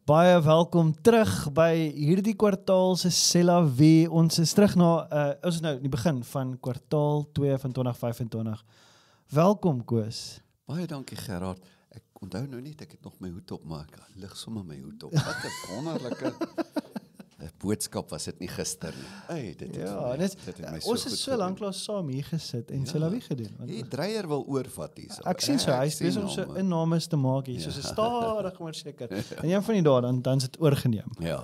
Baie welkom terug by hierdie kwartaal se C'est la vie. Ons is terug na, ons is nou in die begin van kwartaal 2 van 2025. Welkom Koos. Baie dankie Gerard. Ek onthou nou net, ek het nog my hoed op, maar ek lig sommer my hoed op. Wat 'n wonderlike boodskap was dit nie gister nie. Hey, dit het my so ons is so lanklaas saam hier gesit en C'est la vie gedoen. Die dreier wil oorvat hier. Ek sien so, hy is besig om so innames te maak hier, soos stadig maar seker. En een van die dae dan is dit oorgeneem. Ja.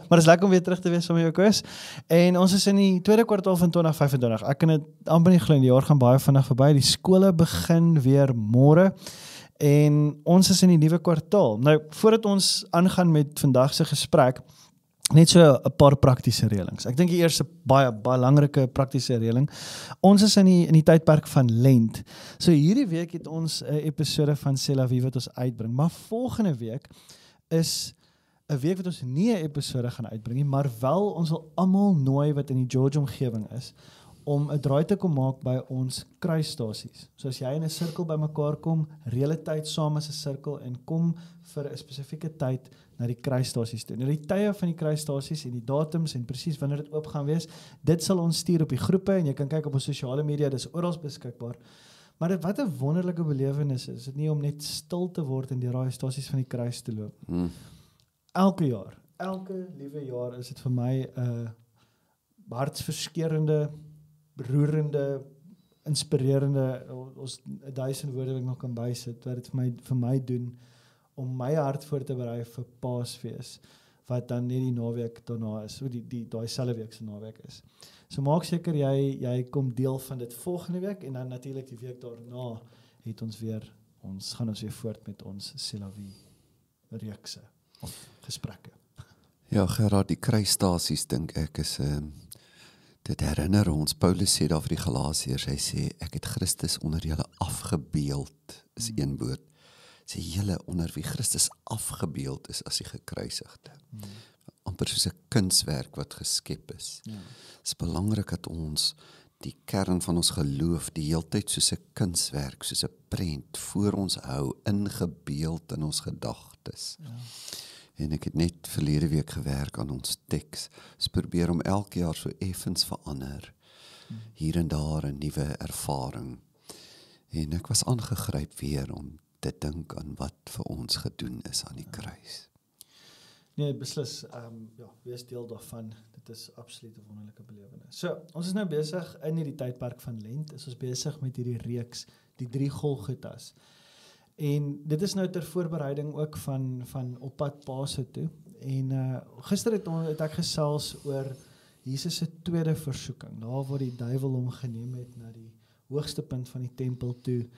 maar is lekker om weer terug te wees saam met jou Koos. En ons is in die tweede kwartaal van 2025. Ek kan dit amper nie glo, die jaar gaan baie vinnig verby. Die skole begin weer môre. En ons is in die nuwe kwartaal. Nou, voordat ons aangaan met vandag se gesprek, net so 'n paar praktiese reëlings. Ek dink die eerste baie belangrike praktiese reëling. Ons is in die tydperk van Lent. So hierdie week het ons 'n episode van C'est la vie wat ons uitbring, maar volgende week is 'n week wat ons nie 'n episode gaan uitbring nie, maar wel ons wil almal nooi wat in die George omgewing is om 'n draai te kom maak by ons kruisstasies. So as jy in 'n sirkel bymekaar kom, reële tyd saam as 'n sirkel en kom vir 'n spesifieke tyd na die kruisstasies toe. Nou die tye van die kruisstasies en die datums en presies wanneer dit oop gaan wees, dit sal ons stuur op die groepe en jy kan kyk op ons sosiale media, dis oral beskikbaar. Maar dit wat 'n wonderlike belewenis is dit nie om net stil te word en deur daai stasies van die kruis te loop. Elke jaar, elke liewe jaar is dit vir my 'n hartsverskeurende, beroerende, inspirerende, ons 1000 woorde wat ek nog kan bysit, wat dit vir my doen om my hart voor te berei vir Paasfees, wat dan net die naweek daarna is, so daai selfde week se naweek is. So maak seker jy kom deel van dit volgende week, en dan natuurlik die week daarna het gaan ons weer voort met ons C'est la vie reekse of gesprekke. Ja, Gerard, die kruisstasies dink ek is dit herinner ons, Paulus sê daar vir die Galasiërs, hy sê, ek het Christus onder julle afgebeeld, is een woord, sê julle onder wie Christus afgebeeld is as die gekruisigde. Amper soos 'n kunswerk wat geskep is. Ja. Het is belangrik dat ons die kern van ons geloof die heeltyd soos 'n kunswerk, soos 'n prent voor ons hou, ingebeeld in ons gedagtes. Ja. En ek het net verlede week gewerk aan ons teks. Ons probeer om elke jaar so effens verander. Hier en daar 'n nuwe ervaring. En ek was aangegryp weer om te dink aan wat vir ons gedoen is aan die kruis. Nee, beslis, wees deel daarvan. Dit is absoluut 'n wonderlike belewenis. So, ons is nou besig in hierdie tydperk van Lent, is ons besig met hierdie reeks, die 3 Golgotas. En dit is nou ter voorbereiding ook van op pad Pasen toe. En gister het ek gesels oor Jesus se tweede versoeking, daar waar die duiwel hom geneem het na die hoogste punt van die tempel toe,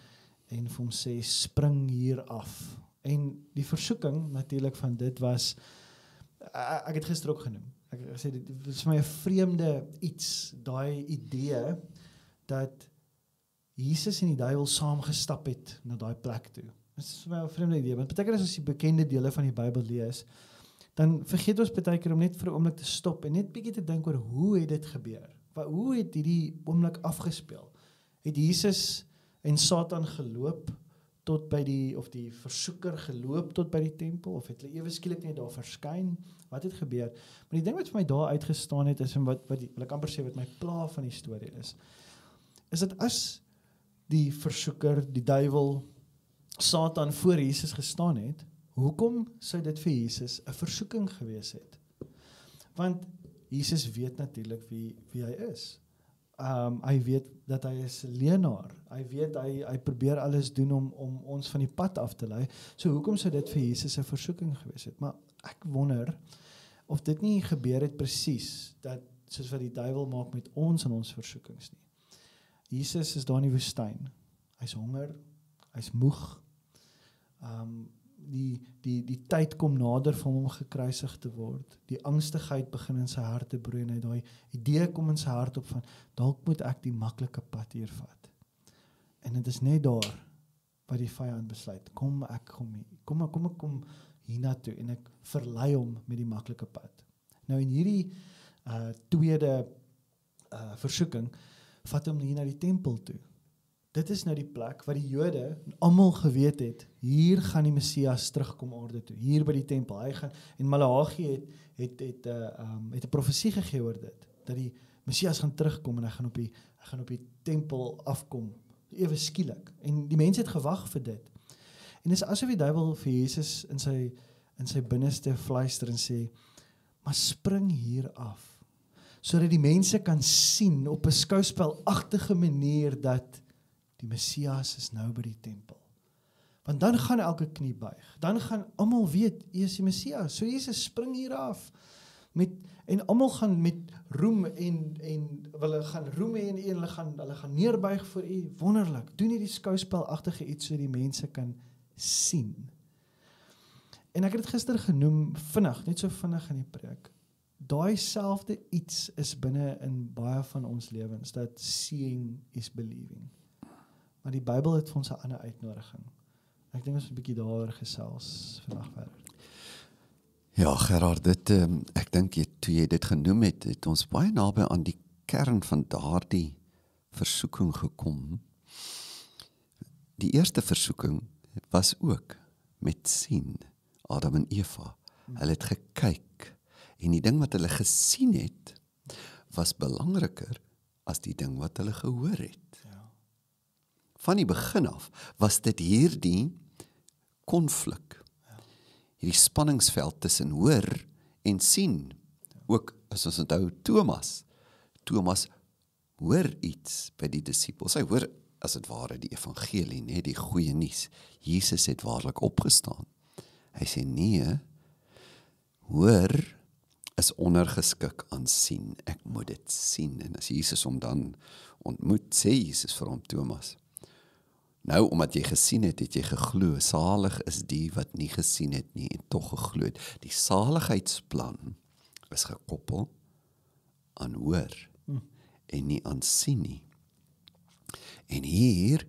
en vir hom sê, spring hier af. En die versoeking natuurlik van dit was, ek het gister ook genoem, ek sê, dit is vir my 'n vreemde iets, daai idee, dat Jesus en die duiwel saamgestap het na daai plek toe. Dit is vir my 'n vreemde idee, want beteken as ons die bekende dele van die Bybel lees, dan vergeet ons baie keer om net vir 'n oomblik te stop, en net bietjie te dink oor hoe het dit gebeur? Hoe het hierdie oomblik afgespeel? Het Jesus en Satan geloop tot by die versoeker geloop tot by die tempel, of het hulle ewe skielik net daar verskyn? Wat het gebeur? Maar die ding wat vir my daar uitgestaan het, is, en wat ek amper sê, wat my pla van die storie is dat as die versoeker, die duiwel, Satan voor Jesus gestaan het, hoekom sou dit vir Jesus 'n versoeking gewees het? Want Jesus weet natuurlik wie hy is. Hy weet dat hy is 'n leienaar. Hy weet hy probeer alles doen om ons van die pad af te lei. So hoekom sou dit vir Jesus 'n versoeking gewees het? Maar ek wonder of dit nie gebeur het presies dat soos wat die duiwel maak met ons en ons versoekings nie. Jesus is daar in die woestyn. Hy's honger, hy's moeg. die tyd kom nader vir hom om gekruisig te word. Die angstigheid begin in sy hart te broei en hy daai idee kom in sy hart op van dalk moet ek die maklike pad hier vat. En dit is net daar waar die vyand besluit, kom hiernatoe en ek verlei hom met die maklike pad. Nou in hierdie tweede versoeking vat hom hier na die tempel toe. Dit is nou die plek waar die Jode almal geweet het, hier gaan die Messias terugkom orde toe, hier by die tempel. Hy gaan, en Maleagi het 'n profesie gegee oor dit, dat die Messias gaan terugkom en hy gaan op die tempel afkom, ewe skielik. En die mense het gewag vir dit. En dis asof die duiwel vir Jesus in sy binneste fluister en sê, maar spring hier af, sodat die mense kan sien op 'n skouspelagtige manier dat die Messias is nou by die tempel. Want dan gaan elke knie buig. Dan gaan almal weet, U is die Messias. So Jesus spring hier af. En almal gaan met roem en hulle gaan roem en hulle gaan neerbuig voor U. Wonderlik. Doen hierdie skouspelagtige iets so die mense kan sien. En ek het dit gister genoem vinnig, net so vinnig in die preek. Daai selfde iets is binne in baie van ons lewens, dat seeing is believing. Maar die Bybel het vir ons 'n ander uitnodiging. Ek dink ons moet 'n bietjie daaroor gesels vandag verder. Ja, Gerard, ek dink toe jy dit genoem het ons baie naby aan die kern van daardie versoeking gekom. Die eerste versoeking was ook met sien, Adam en Eva. Hulle het gekyk, en die ding wat hulle gesien het, was belangriker as die ding wat hulle gehoor het. Van die begin af was dit hierdie konflik, hierdie spanningsveld tussen hoor en sien. Ook as ons onthou Thomas hoor iets by die disippels. Hy hoor as dit ware die evangelie, nee, die goeie nuus. Jesus het waarlik opgestaan. Hy sê nee, hoor is ondergeskik aan sien. Ek moet dit sien. En as Jesus hom dan ontmoet, sê Jesus vir hom, Thomas, nou, omdat jy gesien het, het jy geglo. Salig is die wat nie gesien het nie en tog geglo het. Die saligheidsplan is gekoppel aan hoor en nie aan sien nie. En hier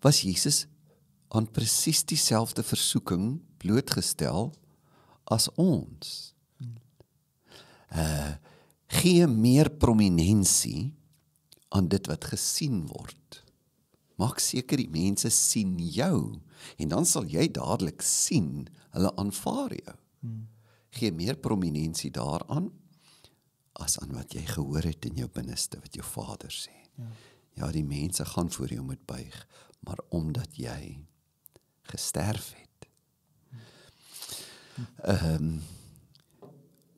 was Jesus aan presies dieselfde versoeking blootgestel as ons. Gee meer prominensie aan dit wat gesien word. Maak seker die mense sien jou, en dan sal jy dadelik sien, hulle aanvaar jou. Gee meer prominensie daaraan, as aan wat jy gehoor het in jou binneste, wat jou Vader sê. Ja, die mense gaan voor jou moet buig, maar omdat jy gesterf het.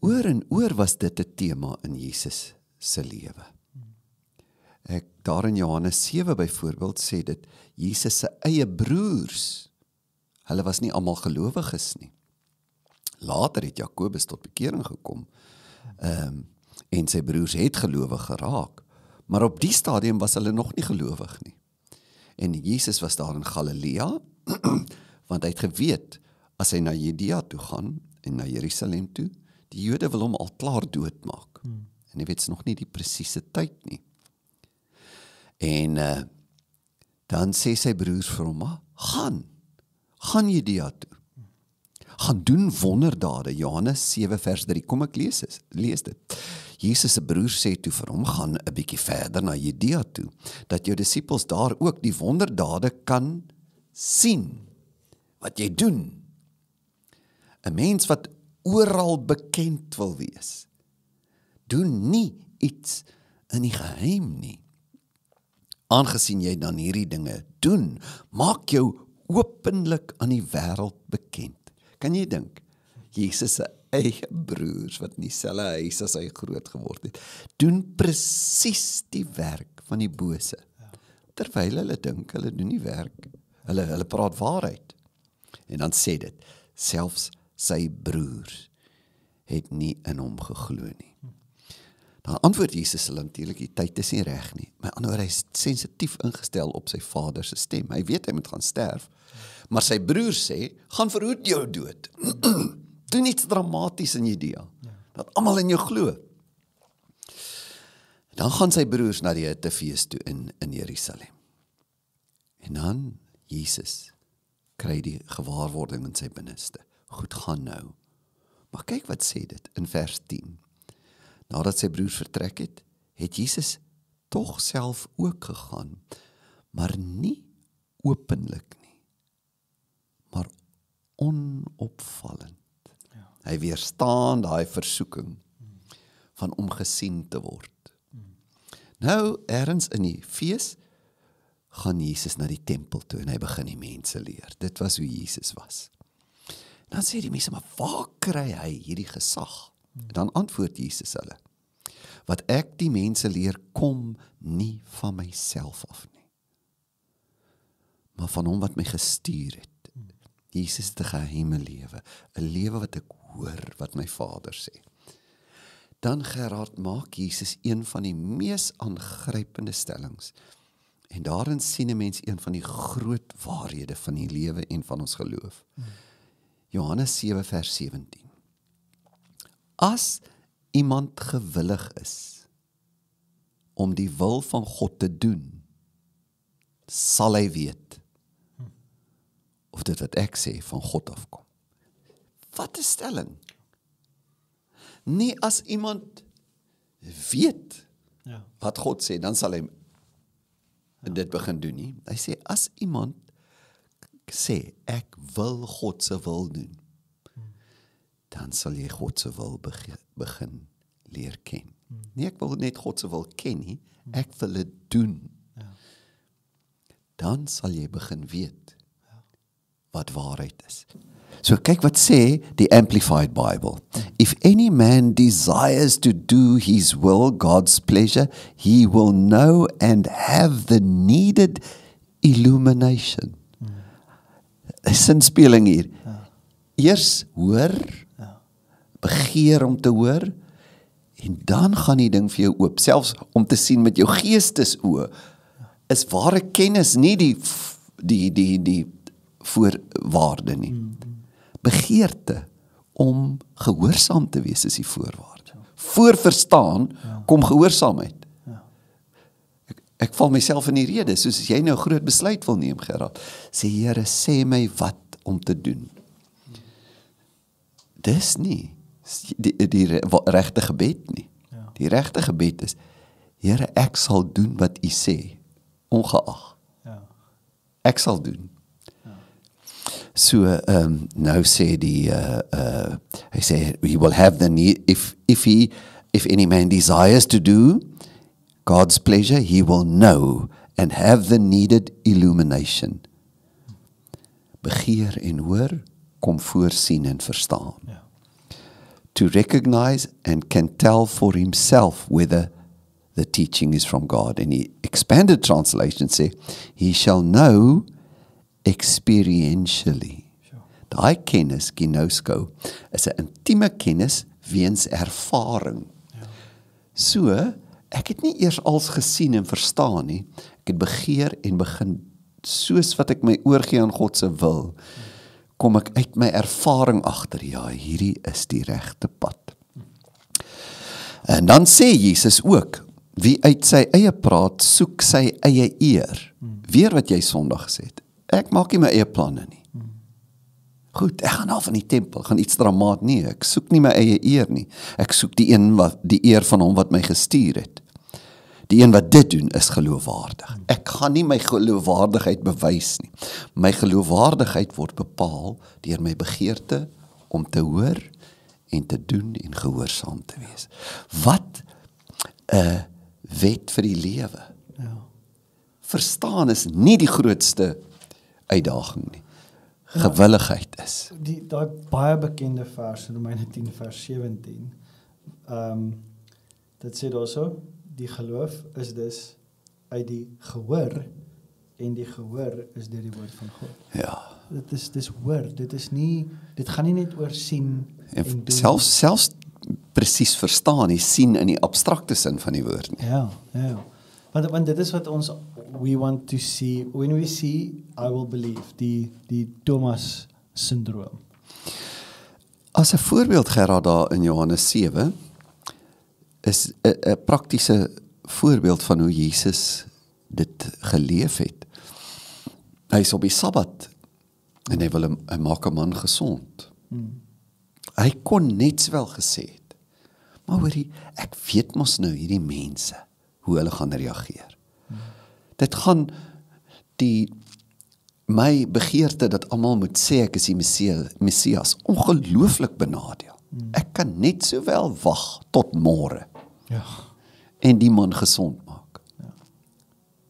Oor en oor was dit 'n tema in Jesus se lewe. Daar in Johannes 7 byvoorbeeld sê dit, Jesus se eie broers, hulle was nie almal gelowiges nie. Later het Jakobus tot bekering gekom, en sy broers het gelowig geraak, maar op die stadium was hulle nog nie gelowig nie. En Jesus was daar in Galilea, want hy het geweet, as hy na Judea toe gaan, en na Jerusalem toe, die Jode wil hom al klaar doodmaak. En hy weet nog nie die presiese tyd nie. En dan sê sy broers vir hom, gaan Judea toe. Gaan doen wonderdade, Johannes 7 vers 3, kom ek lees dit. Jesus se broers sê toe vir hom, gaan 'n bietjie verder na Judea toe, dat jou disippels daar ook die wonderdade kan sien, wat jy doen. 'n Mens wat oral bekend wil wees, doen nie iets in die geheim nie. Aangesien jy dan hierdie dinge doen, maak jou openlik aan die wêreld bekend. Kan jy dink, Jesus se eie broers, wat in dieselfde huis as hy groot geword het, doen presies die werk van die bose. Terwyl hulle dink, hulle doen nie werk, hulle praat waarheid. En dan sê dit, selfs sy broers het nie in hom geglo nie. Dan antwoord Jesus hulle natuurlik, die tyd is nie reg nie. Maar anders, hy is sensitief ingestel op sy Vader se stem. Hy weet hy moet gaan sterf, Maar sy broer sê, gaan verhoed jou dood. Doen iets dramaties in Judea, dat almal in jou glo. Dan gaan sy broers na die hittefees toe in Jerusalem. En dan, Jesus kry die gewaarwording in sy binneste. Goed, gaan nou. Maar kyk wat sê dit in vers 10. Nadat sy broers vertrek het, het Jesus tog self ook gegaan, maar nie openlik nie, maar onopvallend. Ja. Hy weerstaan daai versoeking van om gesien te word. Nou, ergens in die fees, gaan Jesus na die tempel toe en hy begin die mense leer. Dit was hoe Jesus was. Dan sê die mense, maar waar kry hy hierdie gesag? Dan antwoord Jesus hulle, wat ek die mense leer, kom nie van myself af nie, maar van hom wat my gestuur het. Jesus het 'n geheime lewe, 'n lewe wat ek hoor wat my Vader sê. Dan Gerard maak Jesus een van die mees aangrypende stellings. En daarin sien 'n mens een van die groot waarhede van die lewe en van ons geloof. Johannes 7 vers 17. As iemand gewillig is om die wil van God te doen, sal hy weet of dit wat ek sê van God afkom. Wat 'n stelling. Nie as iemand weet wat God sê, dan sal hy dit begin doen nie. Hy sê, as iemand sê, ek wil God se wil doen, dan sal jy God se wil begin leer ken. Nie ek wil net God se wil ken nie, ek wil dit doen. Dan sal jy begin weet wat waarheid is. So kyk wat sê die Amplified Bible. If any man desires to do his will, God's pleasure, he will know and have the needed illumination. Sinspeling hier. Eers hoor, begeer om te hoor, en dan gaan die ding vir jou oop, selfs om te sien met jou geestesoë, is ware kennis nie die voorwaarde nie. Begeerte om gehoorsaam te wees is die voorwaarde. Voor verstaan kom gehoorsaamheid. Ek val myself in die rede, soos as jy nou groot besluit wil neem, Gerard, sê Here, sê my wat om te doen. Dis nie die regte gebed nie. Die regte gebed is, Here, ek sal doen wat U sê, ongeag. Ek sal doen. So, nou sê die, hy sê, he will have the need, if any man desires to do God's pleasure, he will know and have the needed illumination. Begeer en hoor, kom voorsien en verstaan. To recognize and can tell for himself whether the teaching is from God. And the expanded translation say, he shall know experientially. Daai kennis, ginosko, is 'n intieme kennis weens ervaring. So, ek het nie eers als gesien en verstaan nie, ek het begeer en begin, soos wat ek my oorgee aan God se wil, kom ek uit my ervaring agter, ja, hierdie is die regte pad. En dan sê Jesus ook, wie uit sy eie praat, soek sy eie eer. Weer wat jy Sondag gesê het, ek maak nie my eie planne nie. Goed, ek gaan af in die tempel, gaan iets dramaat nie, ek soek nie my eie eer nie, ek soek die eer van hom wat my gestuur het. Die een wat dit doen is geloofwaardig. Ek gaan nie my geloofwaardigheid bewys nie. My geloofwaardigheid word bepaal deur my begeerte om te hoor en te doen en gehoorsaam te wees. Wat 'n wet vir die lewe. Verstaan is nie die grootste uitdaging nie. Gewilligheid is. Daai baie bekende vers in Romeine 10 vers 17. Dit sê daarso, die geloof is dus uit die gehoor en die gehoor is deur die woord van God. Ja. Dis hoor, dit gaan nie net oor sien en doen. Selfs presies verstaan, die sien in die abstrakte sin van die woord nie. Ja. Want dit is wat ons we want to see when we see I will believe die Thomas syndroom. As 'n voorbeeld Gerard daar in Johannes 7 is 'n praktiese voorbeeld van hoe Jesus dit geleef het. Hy is op die Sabbat en hy maak 'n man gesond. Hy kon net sowel gesê het, maar hoorie, ek weet mos nou hierdie mense, hoe hulle gaan reageer. Dit gaan my begeerte dat almal moet sê ek is die Messias, ongelooflik benadeel. Ek kan net sowel wag tot môre. Ja. En die man gesond maak.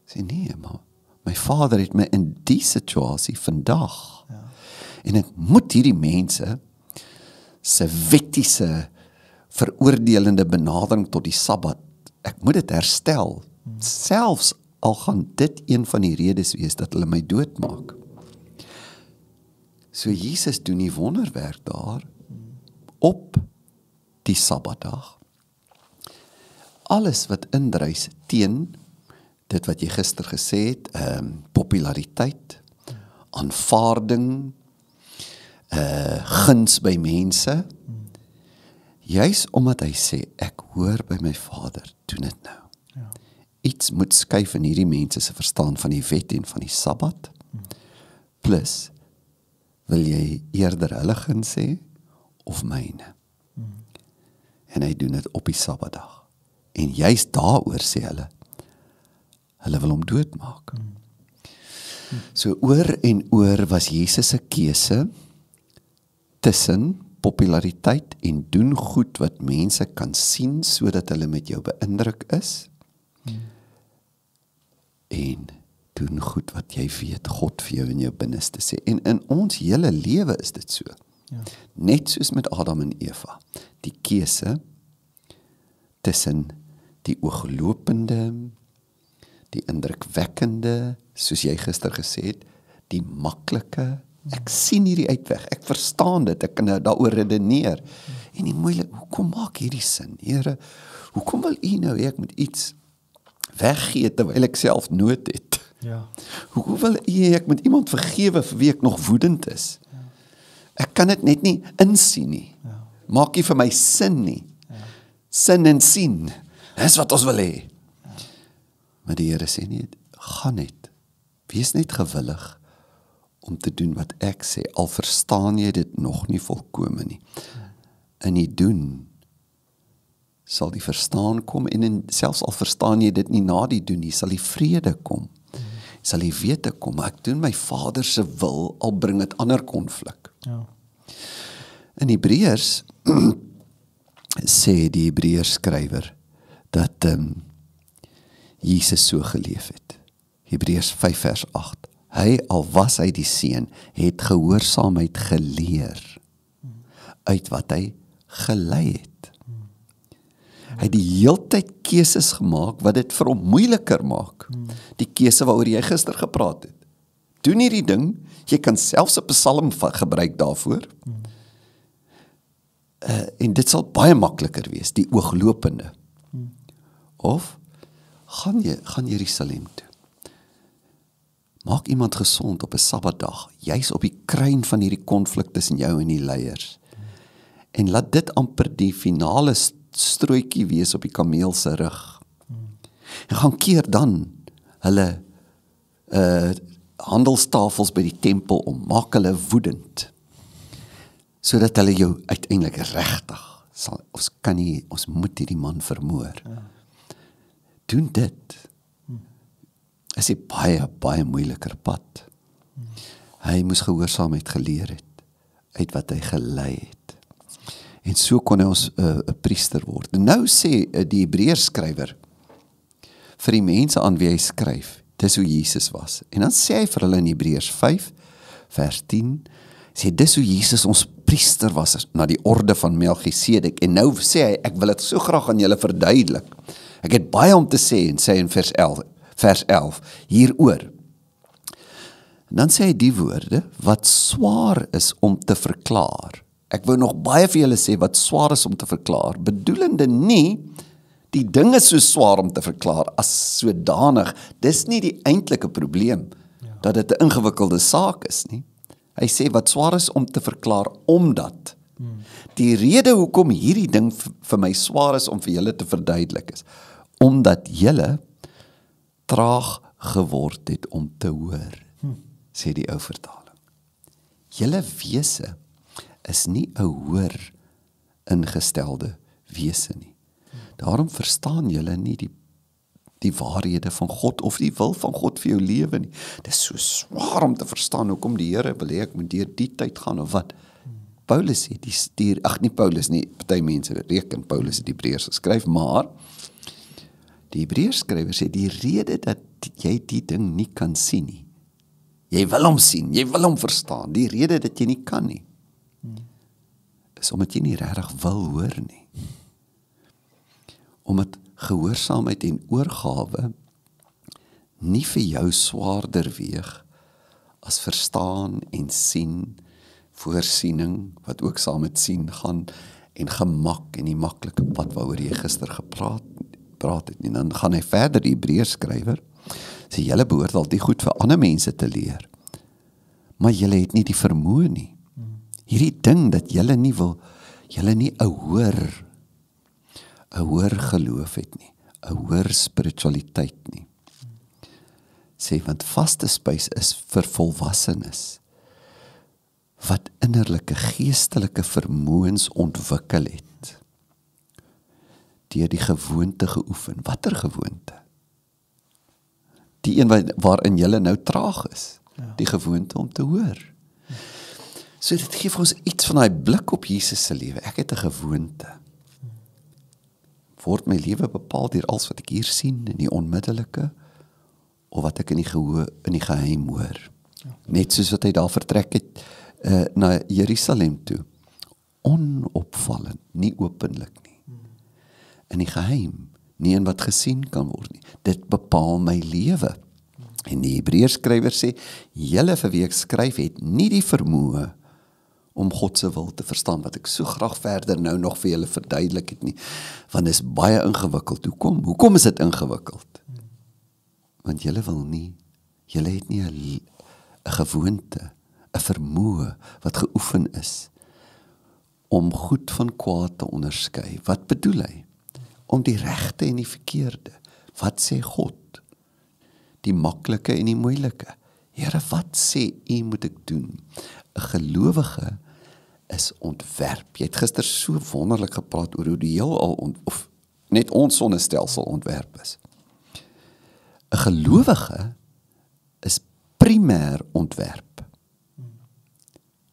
Sê nee, maar my Vader het my in die situasie vandag. En ek moet hierdie mense se wettiese veroordelende benadering tot die Sabbat, ek moet dit herstel. Selfs al gaan dit een van die redes wees dat hulle my doodmaak. So Jesus doen die wonderwerk daar op die Sabbatdag. Alles wat indruis teen dit wat jy gister gesê het, populariteit, aanvaarding, guns by mense, juis omdat hy sê, ek hoor by my Vader, doen dit nou. Iets moet skuif in hierdie mense se verstaan van die wet en van die Sabbat, plus, wil jy eerder hulle guns sê, of myne? En hy doen dit op die Sabbatdag. En juist daaroor sê hulle wil hom doodmaak. So oor en oor was Jesus se keuse tussen populariteit en doen goed wat mense kan sien sodat hulle met jou beïndruk is en doen goed wat jy weet God vir jou in jou binneste sê. En in ons hele lewe is dit so. Net soos met Adam en Eva. Die keuse tussen die ooglopende, die indrukwekkende, soos jy gister gesê het, die maklike, ek sien hierdie uitweg, ek verstaan dit, ek kan daaroor redeneer, en die moeilik, hoekom maak hierdie sin, Here, hoekom wil u nou, ek moet iets weggee, terwyl ek self nood het, hoekom wil u, ek moet iemand vergewe, vir wie ek nog woedend is, ek kan dit net nie insien nie, maak nie vir my sin nie, sin en sien, dis wat ons wil hê. Maar die Here sê nie, gaan net, wees net gewillig om te doen wat ek sê, al verstaan jy dit nog nie volkome nie. In die doen sal die verstaan kom, en selfs al verstaan jy dit nie na die doen nie, sal die vrede kom, sal die wete kom, maar ek doen my Vader se wil, al bring dit ander konflik. In Hebreërs sê die Hebreërs skrywer dat Jesus so geleef het. Hebreërs 5 vers 8. Hy, al was hy die seun, het gehoorsaamheid geleer uit wat hy gelei het. Hy het die heeltyd keuses gemaak wat dit vir hom moeiliker maak. Die keuse waaroor jy gister gepraat het. Doen hierdie ding, jy kan selfs 'n psalm gebruik daarvoor. En dit sal baie makliker wees, die ooglopende. Of gaan Jerusalem toe. Maak iemand gesond op 'n Sabbatdag, juis op die kruin van hierdie konflik tussen jou en die leiers. En laat dit amper die finale strooitjie wees op die kameel se rug. En gaan keer dan hulle handelstafels by die tempel om, maak hulle woedend, sodat hulle jou uiteindelik regtig sal, ons moet hierdie man vermoor. Doen dit. Is 'n baie moeiliker pad. Hy moes gehoorsaamheid geleer het, uit wat hy gelei het. En so kon hy ons 'n priester word. En nou sê die Hebreërs skrywer, vir die mense aan wie hy skryf, dis hoe Jesus was. En dan sê hy vir hulle in Hebreërs 5, vers 10, sê dis hoe Jesus ons priester was, na die orde van Melchisedek. En nou sê hy, ek wil dit so graag aan julle verduidelik. Ek het baie om te sê, en sê in vers 11, hieroor. En dan sê hy die woorde, wat swaar is om te verklaar. Ek wou nog baie vir julle sê, wat swaar is om te verklaar, bedoelende nie, Die ding is so swaar om te verklaar as sodanig. Dis nie die eintlike probleem, dat dit 'n ingewikkelde saak is nie. Hy sê wat swaar is om te verklaar, omdat die rede hoekom hierdie ding vir my swaar is om vir julle te verduidelik is, omdat julle traag geword het om te hoor, sê die ou vertaling. Julle wese is nie 'n hoor ingestelde wese nie. Daarom verstaan julle nie die waarhede van God of die wil van God vir jou lewe nie. Dit is so swaar om te verstaan hoekom die Here wil hê ek moet deur die tyd gaan of wat. Paulus sê, nie Paulus nie, party mense reken Paulus het die Hebreërs geskryf, maar die Hebreërs skrywer sê die rede dat jy die ding nie kan sien nie. Jy wil hom sien, jy wil hom verstaan. Die rede dat jy nie kan nie, is omdat jy nie regtig wil hoor nie. Omdat gehoorsaamheid en oorgawe nie vir jou swaarder weeg as verstaan en sien, voorsiening, wat ook saam met sien gaan, en gemak en die maklike pad waaroor jy gister gepraat het. En dan gaan hy verder, die Hebreërs skrywer, sê julle behoort al die goed vir ander mense te leer, maar julle het nie die vermoë nie. Hierdie ding dat julle nie 'n hoër geloof het nie, 'n hoër spiritualiteit nie. Sê, want vaste spys is vir volwassenes, wat innerlike geestelike vermoëns ontwikkel het, deur die gewoonte geoefen. Watter gewoonte? Die een waarin julle nou traag is, die gewoonte om te hoor. So dit gee vir ons iets van daai blik op Jesus se lewe. Ek het 'n gewoonte. Word my lewe bepaal deur alles wat ek hier sien, in die onmiddellike, of wat ek in die geheim hoor. Net soos wat hy daar vertrek het, na Jerusalem toe. Onopvallend, nie openlik nie. In die geheim, nie in wat gesien kan word nie. Dit bepaal my lewe. En die Hebreërs skrywer sê, julle vir wie ek skryf het nie die vermoë om God se wil te verstaan, wat ek so graag verder nou nog vir julle verduidelik het nie, want dit is baie ingewikkeld. Hoekom is dit ingewikkeld? Want julle het nie 'n gewoonte, 'n vermoë wat geoefen is om goed van kwaad te onderskei. Wat bedoel hy? Om die regte en die verkeerde. Wat sê God? Die maklike en die moeilike. Here, wat sê U moet ek doen? 'n gelowige is ontwerp. Jy het gister so wonderlik gepraat oor hoe die heelal of net ons sonnestelsel ontwerp is. 'n gelowige is primêr ontwerp.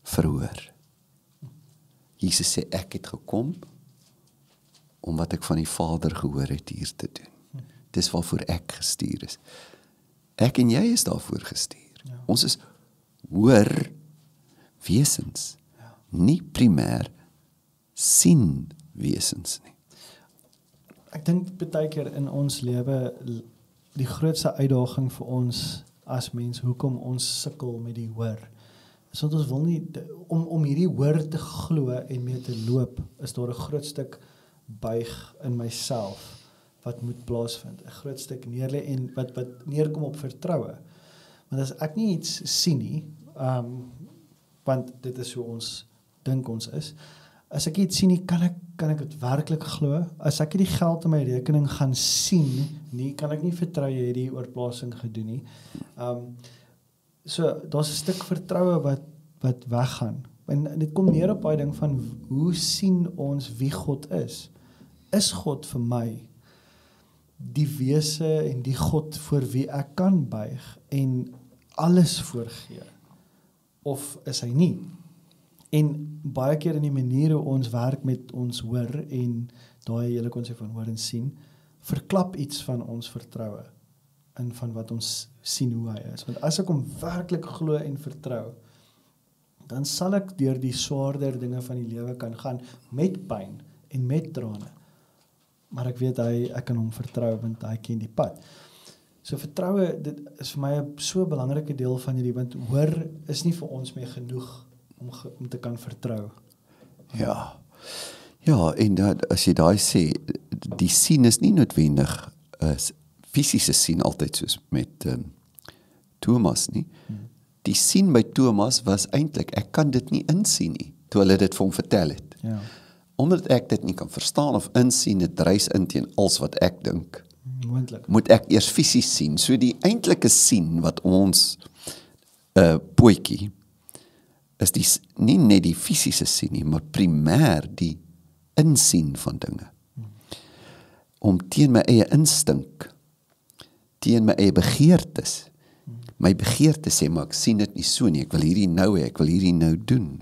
Verhoor. Jesus sê, ek het gekom om wat ek van die Vader gehoor het hier te doen. Dis waarvoor ek gestuur is. Ek en jy is daarvoor gestuur. Ja. Ons is hoor wesens, nie primêr sien wesens nie. Ek dink baie keer in ons lewe die grootste uitdaging vir ons as mens, hoekom ons sukkel met die hoor, is want ons wil nie, om hierdie hoor te glo en mee te loop, is daar 'n groot stuk buig in myself wat moet plaasvind, 'n groot stuk neerlê en wat neerkom op vertroue. Want as ek nie iets sien nie, want dit is hoe ons dink ons is, as ek iets sien nie, kan ek dit werklik glo? As ek die geld in my rekening gaan sien nie, kan ek nie vertrou jy het die oorplasing gedoen nie. So, daar's 'n stuk vertroue wat weggaan. En dit kom neer op daai ding van, hoe sien ons wie God is? Is God vir my die wese en die God voor wie ek kan buig en alles voorgee? Of is hy nie? En baie keer in die manier hoe ons werk met ons hoor en daai hele konsep van hoor en sien, verklap iets van ons vertroue en van wat ons sien hoe hy is. Want as ek hom werklik glo en vertrou, dan sal ek deur die swaarder dinge van die lewe kan gaan met pyn en met trane. Maar ek weet ek kan hom vertrou want hy ken die pad. So vertroue, dit is vir my 'n so belangrike deel van hierdie, want hoor is nie vir ons meer genoeg om te kan vertrou. Ja, Ja, en as jy daai sê, die sien is nie noodwendig fisiese sien altyd soos met Thomas nie. Die sien by Thomas was eintlik, ek kan dit nie insien nie, toe hulle dit vir hom vertel het. Ja. Omdat ek dit nie kan verstaan of insien, dit reis in teen als wat ek dink, Moontlik. moet ek eers fisies sien. So die eintlike sien wat ons pootjie, is nie net die fisiese sien nie, maar primêr die insien van dinge. Om teen my eie instink, teen my eie begeertes, my begeerte sê, maar ek sien dit nie so nie, ek wil hierdie nou hê, ek wil hierdie nou doen.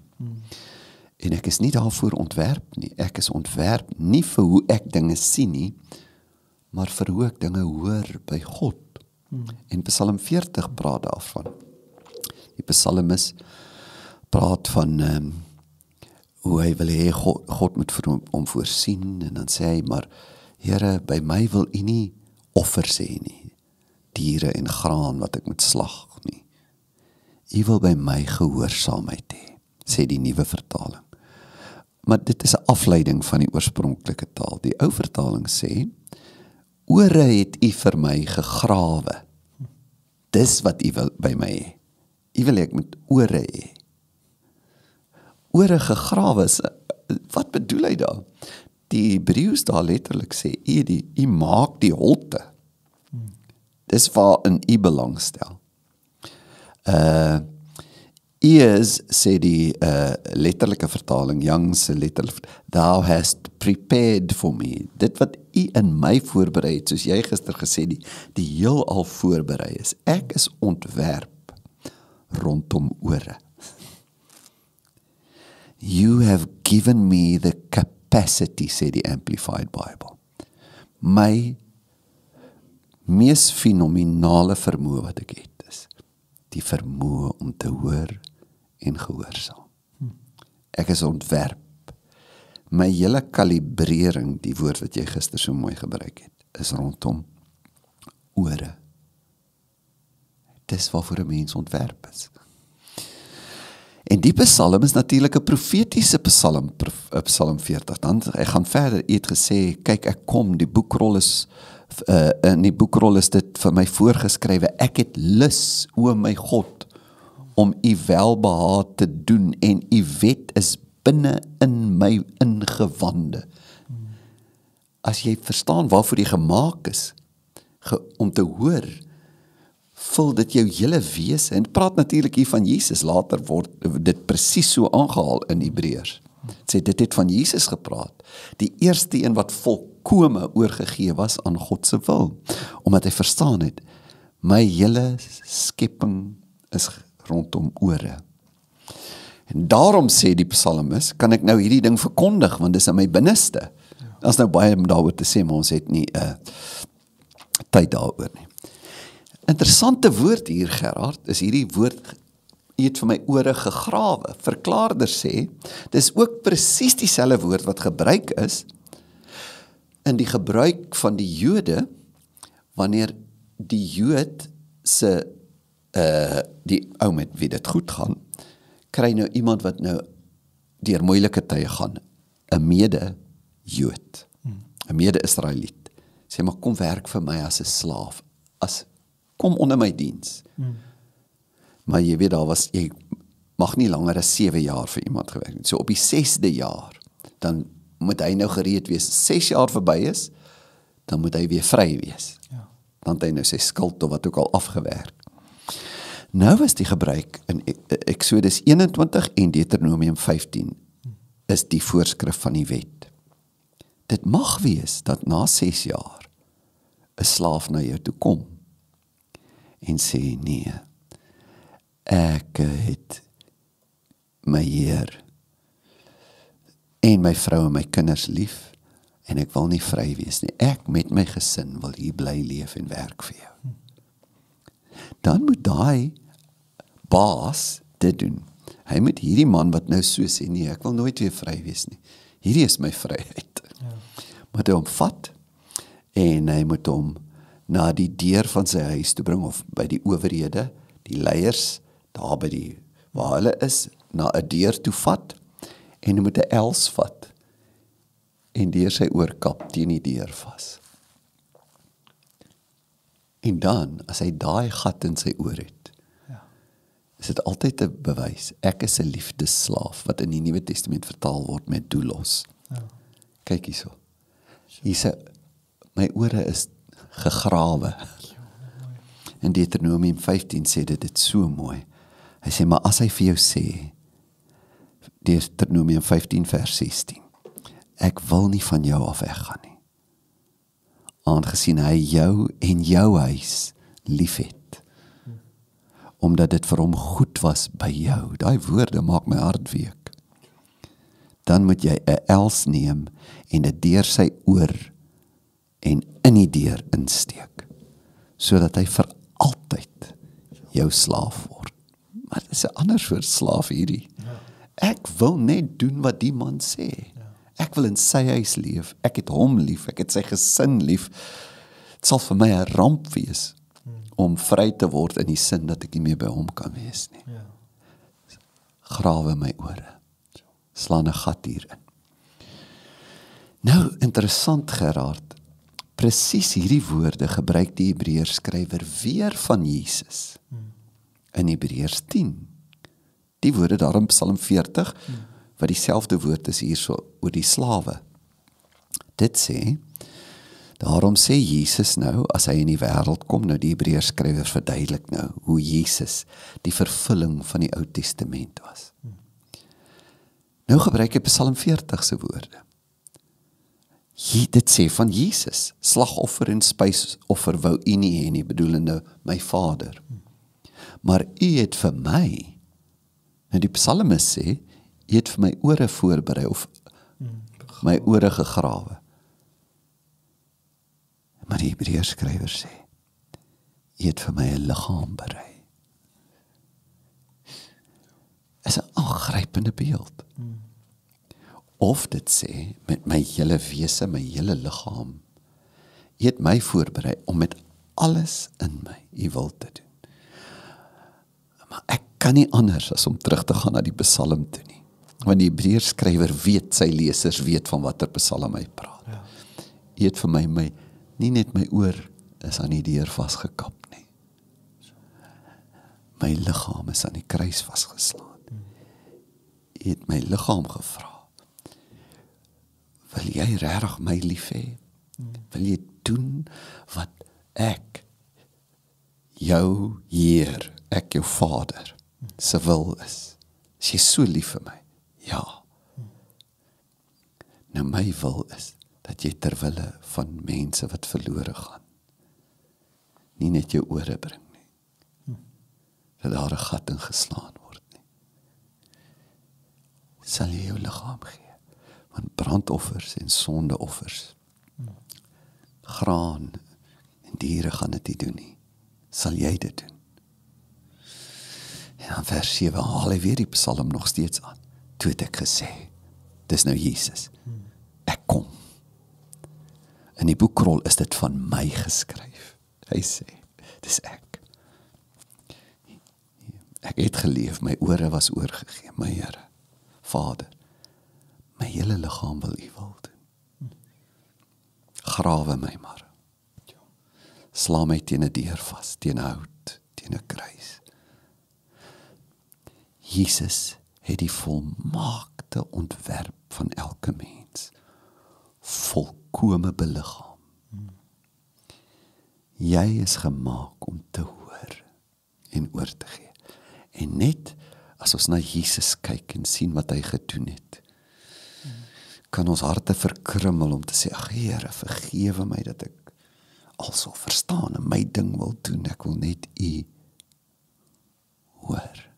En ek is nie daarvoor ontwerp nie, ek is ontwerp nie vir hoe ek dinge sien nie, maar vir hoe ek dinge hoor by God. En Psalm 40 praat daarvan. Die psalmis praat van hoe hy wil hê God moet vir hom voorsien, en dan sê hy, maar Here, by my wil U nie offers hê nie, diere en graan wat ek moet slag nie. U wil by my gehoorsaamheid hê, sê die nuwe vertaling. Maar dit is 'n afleiding van die oorspronklike taal. Die ou vertaling sê, ore het U vir my gegrawe. Dis wat U wil by my hê. U wil hê ek moet ore hê. Ore gegrawe is, wat bedoel hy daar? Die Hebreëus daar letterlik sê, U maak die holte. Dis waarin U belangstel. Ears, sê die letterlike vertaling, Young's letterlik, thou hast prepared for me. Dit wat U in my voorberei het, soos jy gister gesê, die heelal voorberei is. Ek is ontwerp rondom ore. You have given me the capacity, sê die Amplified Bible. My mees fenominale vermoë wat ek het is, die vermoë om te hoor en gehoorsaam. Ek is ontwerp. My hele kalibrering, die woord wat jy gister so mooi gebruik het, is rondom ore. Dis waarvoor 'n mens ontwerp is. En die psalm is natuurlik 'n profetiese psalm, Psalm 40. Dan hy gaan verder, hy het gesê, kyk ek kom, die boekrol is in die boekrol is dit vir my voorgeskrywe, ek het lus, o my God, om U welbehae te doen, en U wet is binne in my ingewande. As jy verstaan waarvoor jy gemaak is, om te hoor, vul dit jou hele wese, en praat natuurlik hier van Jesus, later word dit presies so aangehaal in Hebreërs. Sê, dit het van Jesus gepraat, die eerste een wat volkome oorgegee was aan God se wil, omdat hy verstaan het, my hele skepping is rondom ore. En daarom sê die psalmis, kan ek nou hierdie ding verkondig, want dis in my binneste. Dat is nou baie om daaroor te sê, maar ons het nie tyd daaroor nie. Interessante woord hier, Gerard, is hierdie woord, jy het vir my ore gegrawe. Verklaarder sê, dis ook presies dieselfde woord wat gebruik is, in die gebruik van die Jode, wanneer die Jood se, die ou met wie dit goed gaan, kry nou iemand wat nou deur moeilike tye gaan, 'n mede-Jood, 'n mede-Israeliet, sê maar kom werk vir my as 'n slaaf, kom onder my diens. Maar jy weet, jy mag nie langer as 7 jaar vir iemand gewerk het. So op die 6de jaar, dan moet hy nou gereed wees. 6 jaar verby is, dan moet hy weer vry wees. Ja. Dan het hy nou sy skuld of wat ook al afgewerk. Nou is die gebruik in Exodus 21 en Deuteronomium 15 is die voorskrif van die wet. Dit mag wees dat na 6 jaar 'n slaaf na jou toe kom en sê, nee, ek het my Heer en my vrou en my kinders lief, en ek wil nie vry wees nie. Ek met my gesin wil hier bly leef en werk vir jou. Dan moet daai baas dit doen. Hy moet hierdie man wat nou so sê, nee, ek wil nooit weer vry wees nie. Hierdie is my vryheid. Ja. Moet hy hom vat, en hy moet hom na die deur van sy huis te bring, of by die owerhede, die leiers, daar by waar hulle is, na 'n deur toe vat, en hy moet 'n els vat, en deur sy oorkap teen die deur vas. En dan, as hy daai gat in sy oor het, is dit altyd 'n bewys, ek is 'n liefdesslaaf, wat in die Nuwe Testament vertaal word met doulos. Kyk hierso. My ore is gegrawe. In Deuteronomium 15 sê dit so mooi. Hy sê, maar as hy vir jou sê, Deuteronomium 15 vers 16, ek wil nie van jou af weggaan nie, aangesien hy jou en jou huis lief het, omdat dit vir hom goed was by jou. Daai woorde maak my hart week. Dan moet jy 'n els neem en dit deur sy oor en in die deur insteek, sodat hy vir altyd jou slaaf word. Maar dit is 'n ander soort slaaf hierdie. Ek wil net doen wat die man sê. Ek wil in sy huis leef. Ek het hom lief. Ek het sy gesin lief. Dit sal vir my 'n ramp wees om vry te word in die sin dat ek nie meer by hom kan wees nie. Grawe my ore. Slaan 'n gat hierin. Nou, interessant Gerard, presies hierdie woorde gebruik die Hebreërs skrywer weer van Jesus. In Hebreërs 10. Die woorde daar in Psalm 40, wat dieselfde woord is hier so oor die slawe. Dit sê, daarom sê Jesus nou, as hy in die wêreld kom, nou die Hebreërs skrywer verduidelik nou, hoe Jesus die vervulling van die Ou Testament was. Nou gebruik hy Psalm 40 se woorde. Dit sê van Jesus, slagoffer en spysoffer wou u nie hê nie, bedoelende my Vader. Maar u het vir my, nou die psalmis sê, u het vir my ore voorberei, of my ore gegrawe. Maar die Hebreërs skrywer sê, u het vir my 'n liggaam berei. Is 'n aangrypende beeld. Of dit sê, met my hele wese, my hele liggaam, u het my voorberei om met alles in my u wil te doen. Maar ek kan nie anders as om terug te gaan na die Psalm toe nie. Want die Hebreërs skrywer weet, sy lesers weet van watter Psalm hy praat. U het vir my, nie net my oor is aan die deur vasgekap nie. My liggaam is aan die kruis vasgeslaan. U het my liggaam gevra. Wil jy regtig my lief hê? Wil jy doen wat ek, jou Heer, ek jou Vader, se wil is? Is jy so lief vir my? Ja. Nou my wil is, dat jy terwille van mense wat verlore gaan, nie net jou ore bring nie. Dat daar 'n gat in geslaan word nie. Sal jy jou liggaam gee? Want brandoffers en sondeoffers, graan en diere gaan dit nie doen nie. Sal jy dit doen? En dan vers 7 haal hy weer die Psalm nog steeds aan. Toe het ek gesê, dis nou Jesus. Ek kom. In die boekrol is dit van my geskryf. Hy sê, dis ek. Ek het geleef, my ore was oorgegee, my Here, Vader. My hele liggaam wil u wil doen. Grawe my maar. Sla my teen 'n deur vas, teen 'n hout, teen 'n kruis. Jesus het die volmaakte ontwerp van elke mens volkome beliggaam. Jy is gemaak om te hoor en oor te gee. En net as ons na Jesus kyk en sien wat hy gedoen het, kan ons harte verkrummel om te sê, ag Here, vergewe my dat ek also verstaan en my ding wil doen, ek wil net u hoor.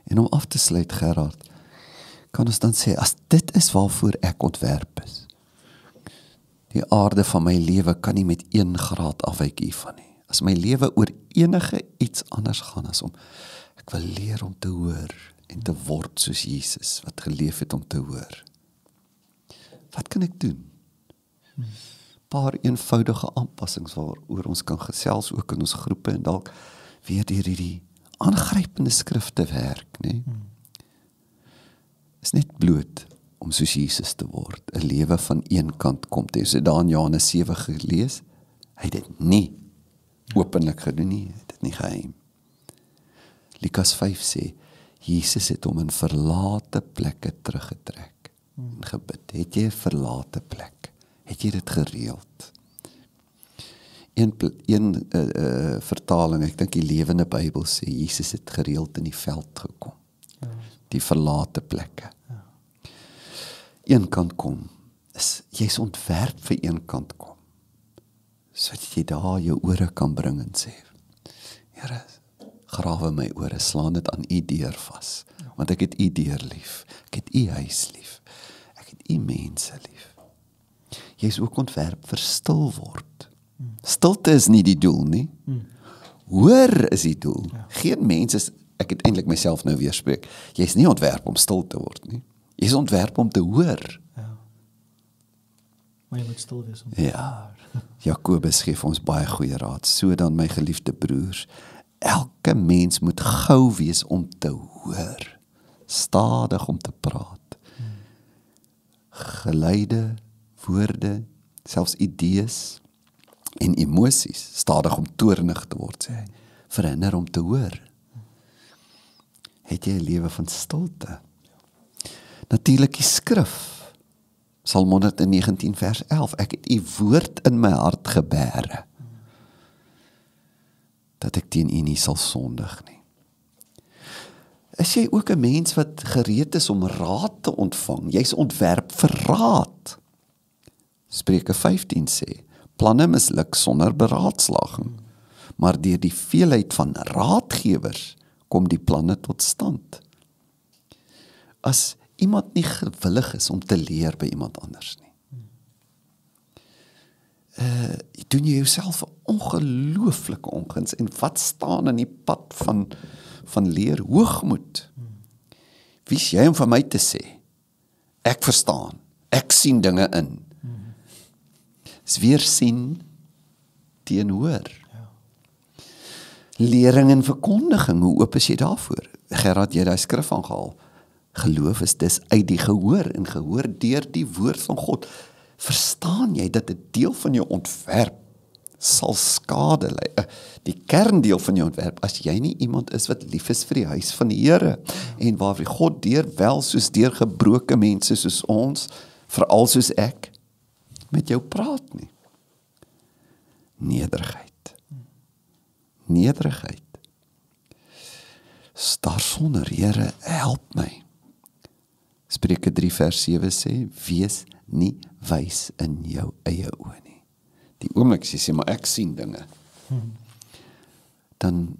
En om af te sluit, Gerard, kan ons dan sê, as dit is waarvoor ek ontwerp is, die aarde van my lewe kan nie met 1 graad afwyk hiervan nie. As my lewe oor enige iets anders gaan as om, ek wil leer om te hoor en te word soos Jesus, wat geleef het om te hoor. Wat kan ek doen? Paar eenvoudige aanpassings waaroor ons kan gesels, ook in ons groepe, en dalk weer deur hierdie aangrypende skrifte werk, nee? Is net bloot om soos Jesus te word, 'n lewe van een kant kom te. So daar in Johannes 7 gelees, hy het dit nie openlik gedoen nie, hy het dit nie geheim. Lukas 5 sê, Jesus het hom in verlate plekke teruggetrek en gebid. Het jy 'n verlate plek? Het jy dit gereeld? Een vertaling, ek dink die Lewende Bybel sê, Jesus het gereeld in die veld gekom. Ja. Die verlate plekke. Ja. Een kant kom, jy's ontwerp vir een kant kom, sodat jy daar jou ore kan bring en sê, Here, grawe my ore, slaan dit aan u deur vas, want ek het u deur lief, ek het u huis lief, ek het u mense lief. Jy is ook ontwerp vir stil word. Stilte is nie die doel nie. Hoor is die doel. Ja. Geen mens is, ek het eintlik myself nou weerspreek, jy is nie ontwerp om stil te word nie. Jy is ontwerp om te hoor. Ja. Maar jy moet stil wees om Ja, Jakobus gee vir ons baie goeie raad. So dan my geliefde broers, elke mens moet gou wees om te hoor, stadig om te praat. Geluide, woorde, selfs idees en emosies, stadig om toornig te word, sê hy. Verhinder om te hoor. Het jy 'n lewe van stilte? Natuurlik die skrif. Psalm 119 vers 11. Ek het u woord in my hart gebere, dat ek teen u nie sal sondig nie. Is jy ook 'n mens wat gereed is om raad te ontvang? Jy's ontwerp vir raad. Spreuke 15 sê, planne misluk sonder beraadslaging, maar deur die veelheid van raadgewers kom die planne tot stand. As iemand nie gewillig is om te leer by iemand anders nie, doen jy jouself 'n ongelooflike onguns, en wat staan in die pad van leer? Hoogmoed. Wie is jy om vir my te sê, ek verstaan, ek sien dinge in? Is weer sien teen hoor. Ja. Lering en verkondiging, hoe oop is jy daarvoor? Gerard, jy daai skrif aangehaal. Geloof is dis uit die gehoor, en gehoor deur die woord van God. Verstaan jy dat 'n deel van jou ontwerp sal skade lei? Die kerndeel van jou ontwerp, as jy nie iemand is wat lief is vir die huis van die Here, en waar God deur wel soos deur gebroke mense soos ons, veral soos ek, met jou praat nie. Nederigheid. Nederigheid. Staar sonder, Here, help my. Spreuke 3 vers 7 sê, wees nie wys in jou eie oë nie. Die oomblik as jy sê, maar ek sien dinge, dan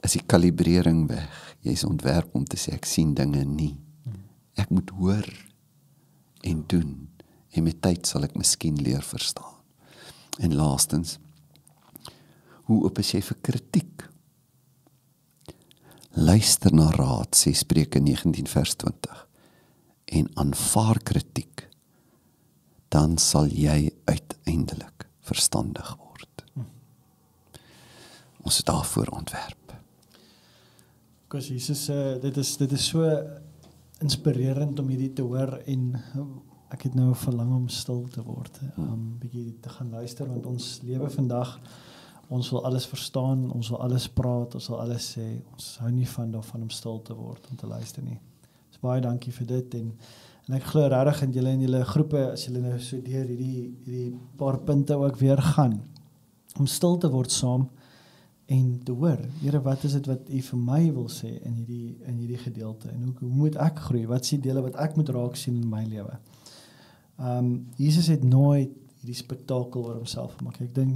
is die kalibrering weg. Jy is ontwerp om te sê, ek sien dinge nie. Ek moet hoor en doen, en met tyd sal ek miskien leer verstaan. En laastens, hoe oop is jy vir kritiek? Luister na raad, sê Spreuke 19 vers 20, en aanvaar kritiek, dan sal jy uiteindelik verstandig word. Ons is daarvoor ontwerp. Because Jesus, dit is so inspirerend om hierdie te hoor, en ek het nou 'n verlang om stil te word, bietjie te gaan luister, want ons lewe vandag, ons wil alles verstaan, ons wil alles praat, ons wil alles sê, ons hou nie daarvan om stil te word, om te luister nie. Dus baie dankie vir dit, en ek glo regtig in julle groepe, as julle nou so deur hierdie paar punte ook weer gaan, om stil te word saam, en te hoor, Here, wat is dit wat u vir my wil sê in hierdie gedeelte, en hoe moet ek groei, wat is die dele wat ek moet raak sien in my lewe? Jesus het nooit hierdie spektakel oor homself gemaak. Ek dink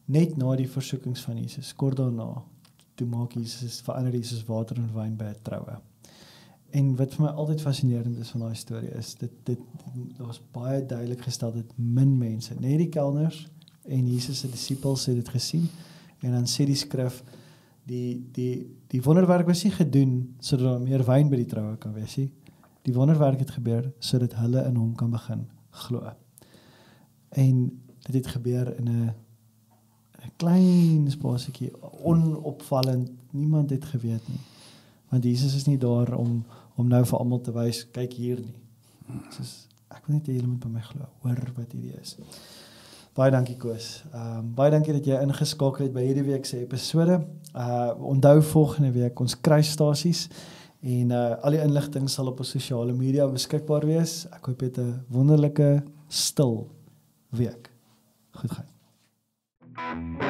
net na die versoekings van Jesus, kort daarna, toe verander Jesus water en wyn by 'n troue. En wat vir my altyd fascinerend is van daai storie is, dit was baie duidelik gestel dat min mense, net die kelners en Jesus se disippels het dit gesien, en dan sê die skrif, die wonderwerk was nie gedoen sodat daar meer wyn by die troue kan wees nie. Die wonderwerk het gebeur sodat hulle in hom kan begin glo. En dit het gebeur in 'n klein spasietjie, onopvallend, niemand het geweet nie. Want Jesus is nie daar om nou vir almal te wys, kyk hier nie. Soos, ek wil net hê julle moet by my glo, hoor wat hierdie is. Baie dankie Koos. Baie dankie dat jy ingeskakel het by hierdie week se episode. Onthou volgende week ons kruisstasies en al die inligting sal op ons sosiale media beskikbaar wees. Ek hoop jy het 'n wonderlike stil week. Goed gaan.